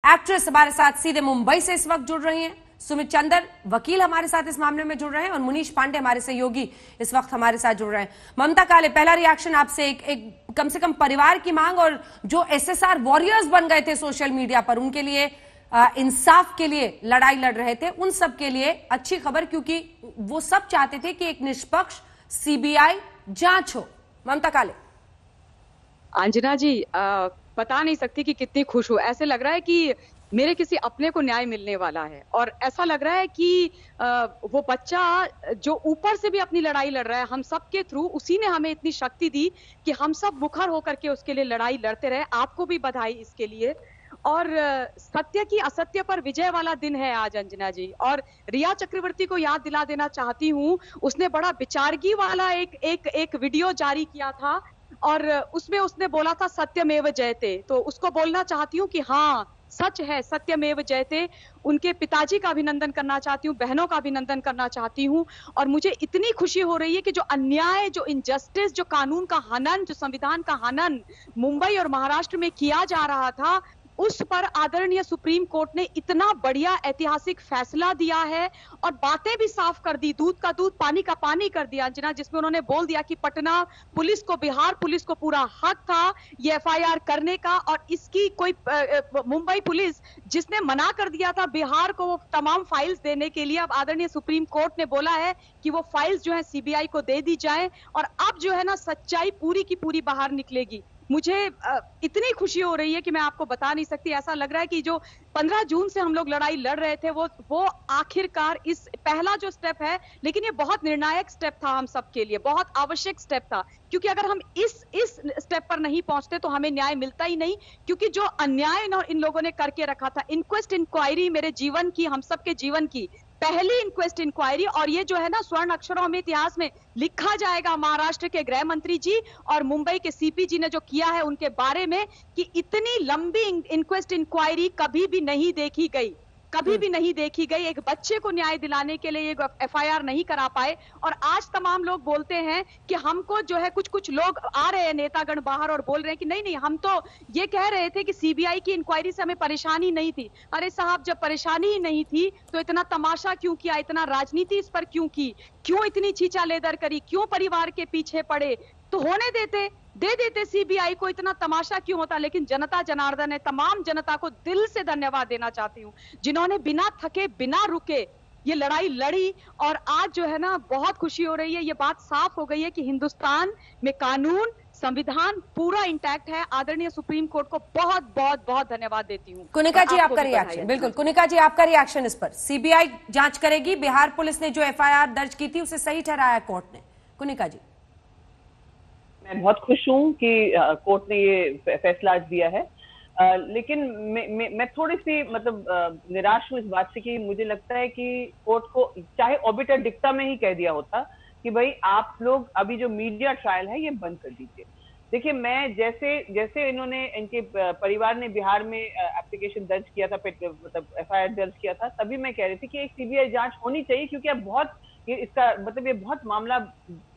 Actress हमारे साथ सीधे मुंबई से इस वक्त जुड़ रही हैं। सुमित चंदर वकील हमारे साथ इस मामले में जुड़ रहे हैं और मुनीश पांडे हमारे सहयोगी इस वक्त हमारे साथ जुड़ रहे हैं। ममता काले, पहला रिएक्शन आपसे, एक कम से कम परिवार की मांग और जो एसएसआर वॉरियर्स बन गए थे सोशल मीडिया पर, उनके लिए इंसाफ के लिए लड़ाई लड़ रहे थे, उन सब के लिए अच्छी खबर, क्योंकि वो सब चाहते थे कि एक निष्पक्ष सीबीआई जांच हो। ममता काले। अंजना जी, बता नहीं सकती कि कितनी खुश हूं। ऐसे लग रहा है कि मेरे किसी अपने को न्याय मिलने वाला है और ऐसा लग रहा है कि वो बच्चा जो ऊपर से भी अपनी लड़ाई लड़ रहा है, हम सब के थ्रू उसी ने हमें इतनी शक्ति दी कि हम सब मुखर होकर के उसके लिए लड़ाई लड़ते रहे। आपको भी बधाई इसके लिए। और सत्य की असत्य पर विजय वाला दिन है आज अंजना जी। और रिया चक्रवर्ती को याद दिला देना चाहती हूँ, उसने बड़ा विचारगी वाला एक वीडियो जारी किया था और उसमें उसने बोला था सत्यमेव जयते। तो उसको बोलना चाहती हूँ कि हाँ सच है, सत्यमेव जयते। उनके पिताजी का अभिनंदन करना चाहती हूँ, बहनों का अभिनंदन करना चाहती हूँ। और मुझे इतनी खुशी हो रही है कि जो अन्याय, जो इनजस्टिस, जो कानून का हनन, जो संविधान का हनन मुंबई और महाराष्ट्र में किया जा रहा था, उस पर आदरणीय सुप्रीम कोर्ट ने इतना बढ़िया ऐतिहासिक फैसला दिया है और बातें भी साफ कर दी, दूध का दूध पानी का पानी कर दिया अंजना, जिसमें उन्होंने बोल दिया कि पटना पुलिस को, बिहार पुलिस को पूरा हक था ये एफआईआर करने का। और इसकी कोई मुंबई पुलिस जिसने मना कर दिया था बिहार को वो तमाम फाइल्स देने के लिए, अब आदरणीय सुप्रीम कोर्ट ने बोला है कि वो फाइल्स जो है सीबीआई को दे दी जाए और अब जो है ना सच्चाई पूरी की पूरी बाहर निकलेगी। मुझे इतनी खुशी हो रही है कि मैं आपको बता नहीं सकती। ऐसा लग रहा है कि जो 15 जून से हम लोग लड़ाई लड़ रहे थे वो आखिरकार इस पहला जो स्टेप है, लेकिन ये बहुत निर्णायक स्टेप था हम सबके लिए, बहुत आवश्यक स्टेप था। क्योंकि अगर हम इस स्टेप पर नहीं पहुंचते तो हमें न्याय मिलता ही नहीं। क्योंकि जो अन्याय इन लोगों ने करके रखा था, इंक्वेस्ट इंक्वायरी मेरे जीवन की, हम सबके जीवन की पहली इंक्वेस्ट इंक्वायरी, और ये जो है ना स्वर्ण अक्षरों में इतिहास में लिखा जाएगा महाराष्ट्र के गृह मंत्री जी और मुंबई के सीपी जी ने जो किया है उनके बारे में, कि इतनी लंबी इंक्वेस्ट इंक्वायरी कभी भी नहीं देखी गई, कभी भी नहीं देखी गई। एक बच्चे को न्याय दिलाने के लिए एफआईआर नहीं करा पाए। और आज तमाम लोग बोलते हैं कि हमको जो है, कुछ लोग आ रहे हैं नेतागण बाहर और बोल रहे हैं कि नहीं, हम तो ये कह रहे थे कि सीबीआई की इंक्वायरी से हमें परेशानी नहीं थी। अरे साहब, जब परेशानी ही नहीं थी तो इतना तमाशा क्यों किया, इतना राजनीति इस पर क्यों की, क्यों इतनी छींचा लेदर करी, क्यों परिवार के पीछे पड़े? तो होने दे देते सीबीआई को, इतना तमाशा क्यों होता? लेकिन जनता जनार्दन है, तमाम जनता को दिल से धन्यवाद देना चाहती हूँ जिन्होंने बिना थके बिना रुके ये लड़ाई लड़ी। और आज जो है ना बहुत खुशी हो रही है, ये बात साफ हो गई है कि हिंदुस्तान में कानून, संविधान पूरा इंटैक्ट है। आदरणीय सुप्रीम कोर्ट को बहुत बहुत बहुत धन्यवाद देती हूँ। कुनिका जी, आपका रिएक्शन। बिल्कुल कुनिका जी, आपका रिएक्शन इस पर। सीबीआई जांच करेगी, बिहार पुलिस ने जो एफआईआर दर्ज की थी उसे सही ठहराया कोर्ट ने। कुनिका जी। मैं बहुत खुश हूं कि कोर्ट ने ये फैसला आज दिया है, लेकिन मैं थोड़ी सी मतलब निराश हूं इस बात से कि मुझे लगता है कि कोर्ट को चाहे ऑबिटर डिक्टा में ही कह दिया होता कि भाई आप लोग अभी जो मीडिया ट्रायल है ये बंद कर दीजिए। देखिए, मैं जैसे इन्होंने, इनके परिवार ने बिहार में एप्लीकेशन दर्ज किया था, मतलब एफआईआर दर्ज किया था, तभी मैं कह रही थी कि एक सीबीआई जांच होनी चाहिए, क्योंकि अब बहुत इसका मतलब ये बहुत मामला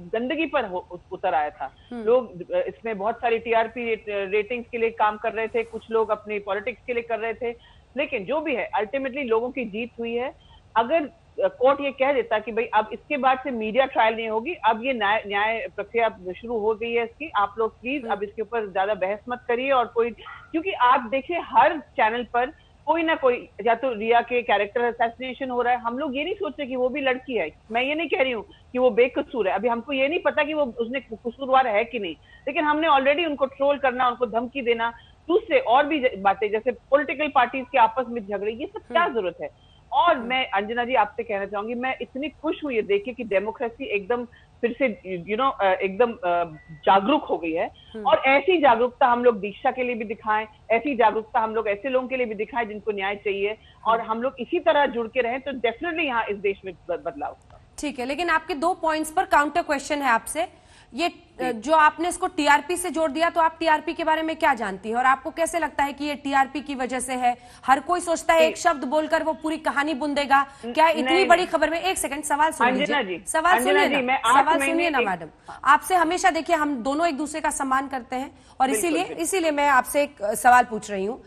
गंदगी पर उतर आया था। लोग इसमें बहुत सारी टीआरपी रेटिंग्स के लिए काम कर रहे थे, कुछ लोग अपनी पॉलिटिक्स के लिए कर रहे थे, लेकिन जो भी है अल्टीमेटली लोगों की जीत हुई है। अगर कोर्ट ये कह देता कि भाई अब इसके बाद से मीडिया ट्रायल नहीं होगी, अब ये न्याय प्रक्रिया शुरू हो गई है इसकी, आप लोग प्लीज अब इसके ऊपर ज्यादा बहस मत करिए। और कोई, क्योंकि आप देखिए हर चैनल पर कोई ना कोई, या तो रिया के कैरेक्टर असैसिनेशन हो रहा है, हम लोग ये नहीं सोचते कि वो भी लड़की है। मैं ये नहीं कह रही हूँ कि वो बेकसूर है, अभी हमको ये नहीं पता कि वो उसने कसूरवार है कि नहीं, लेकिन हमने ऑलरेडी उनको ट्रोल करना, उनको धमकी देना, दूसरे और भी बातें जैसे पॉलिटिकल पार्टीज के आपस में झगड़े, ये सब क्या जरूरत है? और मैं अंजना जी आपसे कहना चाहूंगी, मैं इतनी खुश हूं ये देख के कि डेमोक्रेसी एकदम फिर से एकदम जागरूक हो गई है। और ऐसी जागरूकता हम लोग दीक्षा के लिए भी दिखाएं, ऐसी जागरूकता हम लोग ऐसे लोगों के लिए भी दिखाएं जिनको न्याय चाहिए, और हम लोग इसी तरह जुड़ के रहें तो डेफिनेटली यहाँ इस देश में बदलाव होगा। ठीक है, लेकिन आपके 2 पॉइंट्स पर काउंटर क्वेश्चन है आपसे। ये जो आपने इसको टीआरपी से जोड़ दिया, तो आप टीआरपी के बारे में क्या जानती है और आपको कैसे लगता है कि ये टीआरपी की वजह से है? हर कोई सोचता है एक शब्द बोलकर वो पूरी कहानी बुन देगा। क्या इतनी बड़ी खबर में, एक सेकंड सवाल सुनिए, सवाल सुनिए ना मैडम। आपसे हमेशा देखिए हम दोनों एक दूसरे का सम्मान करते हैं और इसीलिए मैं आपसे एक सवाल पूछ रही हूँ।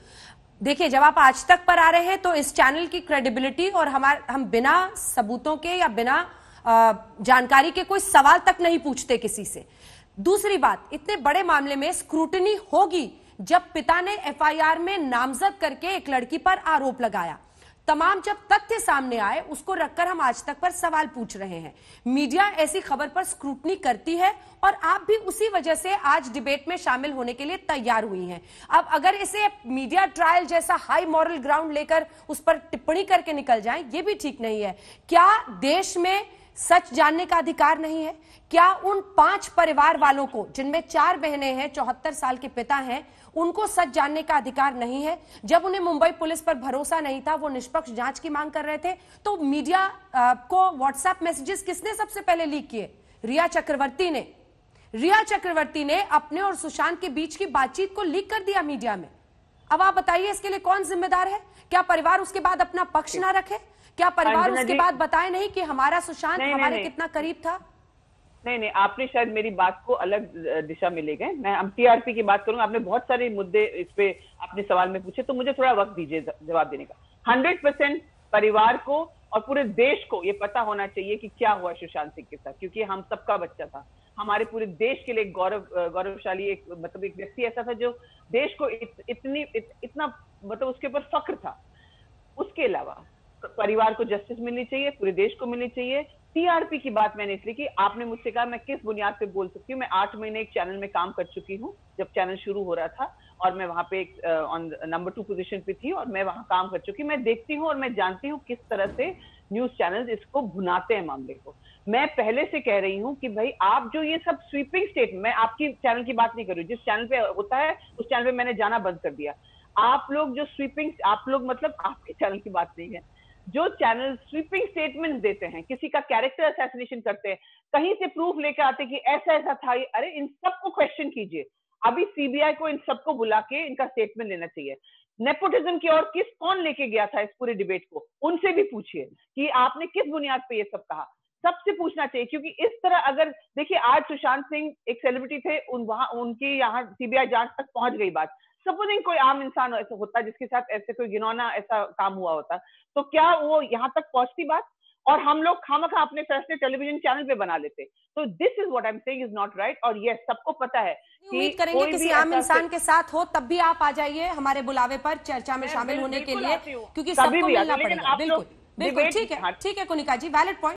देखिए, जब आप आज तक पर आ रहे हैं तो इस चैनल की क्रेडिबिलिटी और हम बिना सबूतों के या बिना जानकारी के कोई सवाल तक नहीं पूछते किसी से। दूसरी बात, इतने बड़े मामले में स्क्रूटनी होगी जब पिता ने एफआईआर में नामजद करके एक लड़की पर आरोप लगाया। तमाम जब तथ्य सामने आए उसको रखकर हम आज तक पर सवाल पूछ रहे हैं। मीडिया ऐसी खबर पर स्क्रूटनी करती है और आप भी उसी वजह से आज डिबेट में शामिल होने के लिए तैयार हुई हैं। अब अगर इसे मीडिया ट्रायल जैसा हाई मॉरल ग्राउंड लेकर उस पर टिप्पणी करके निकल जाएं, ये भी ठीक नहीं है। क्या देश में सच जानने का अधिकार नहीं है? क्या उन 5 परिवार वालों को, जिनमें 4 बहनें हैं, 74 साल के पिता हैं, उनको सच जानने का अधिकार नहीं है? जब उन्हें मुंबई पुलिस पर भरोसा नहीं था, वो निष्पक्ष जांच की मांग कर रहे थे, तो मीडिया को व्हाट्सएप मैसेजेस किसने सबसे पहले लीक किए? रिया चक्रवर्ती ने। रिया चक्रवर्ती ने अपने और सुशांत के बीच की बातचीत को लीक कर दिया मीडिया में। अब आप बताइए, इसके लिए कौन जिम्मेदार है? क्या परिवार उसके बाद अपना पक्ष ना रखे? क्या परिवार उसके बाद बताए नहीं कि हमारा सुशांत हमारे कितना करीब था? नहीं, आपने शायद मेरी बात को अलग दिशा में ले गए। हम टीआरपी की बात करूंगा। आपने बहुत सारे मुद्दे इस पे अपने सवाल में पूछे, तो मुझे थोड़ा वक्त दीजिए जवाब देने का। 100% परिवार को और पूरे देश को ये पता होना चाहिए कि क्या हुआ सुशांत सिंह के साथ, क्योंकि हम सबका बच्चा था। हमारे पूरे देश के लिए एक गौरवशाली एक व्यक्ति ऐसा था जो देश को इतना उसके ऊपर फख्र था। उसके अलावा परिवार को जस्टिस मिलनी चाहिए, पूरे देश को मिलनी चाहिए। टीआरपी की बात मैंने इसलिए की, आपने मुझसे कहा मैं किस बुनियाद पे बोल सकती हूँ। मैं 8 महीने एक चैनल में काम कर चुकी हूँ जब चैनल शुरू हो रहा था, और मैं वहां पे एक नंबर 2 पोजीशन पे थी, और मैं वहां काम कर चुकी। मैं देखती हूँ और मैं जानती हूँ किस तरह से न्यूज चैनल इसको भुनाते हैं मामले को। मैं पहले से कह रही हूँ कि भाई आप जो ये सब स्वीपिंग स्टेटमेंट, मैं आपकी चैनल की बात नहीं कर रही हूँ, जिस चैनल पे होता है उस चैनल पे मैंने जाना बंद कर दिया। आप लोग जो स्वीपिंग, आप लोग मतलब आपके चैनल की बात नहीं है, जो चैनल स्वीपिंग स्टेटमेंट्स देते हैं, किसी का कैरेक्टर असैसिनेशन करते हैं, कहीं से प्रूफ लेकर आते कि ऐसा ऐसा था, अरे इन सबको क्वेश्चन कीजिए। अभी सीबीआई को इन सबको बुला के इनका स्टेटमेंट लेना चाहिए। नेपोटिज्म की और कौन लेके गया था इस पूरे डिबेट को, उनसे भी पूछिए कि आपने किस बुनियाद पे ये सब कहा। सबसे पूछना चाहिए, क्योंकि इस तरह अगर देखिए, आज सुशांत सिंह एक सेलिब्रिटी थे, उनकी यहाँ सीबीआई जांच तक पहुंच गई बात। सपोजिंग कोई आम इंसान ऐसा होता जिसके साथ ऐसे कोई घिनौना ऐसा काम हुआ होता, तो क्या वो यहाँ तक पहुंचती बात? और हम लोग खामखा अपने फैसले टेलीविजन चैनल पे बना लेते। तो this is what I am saying is not right. और यस, सबको पता है कि उम्मीद करेंगे किसी आम इंसान के साथ हो तब भी आप आ जाइए हमारे बुलावे पर चर्चा में शामिल होने के लिए, क्योंकि सबको मिलना पड़ेगा। बिल्कुल, ठीक है, ठीक है कुनिका जी, वैलिड पॉइंट।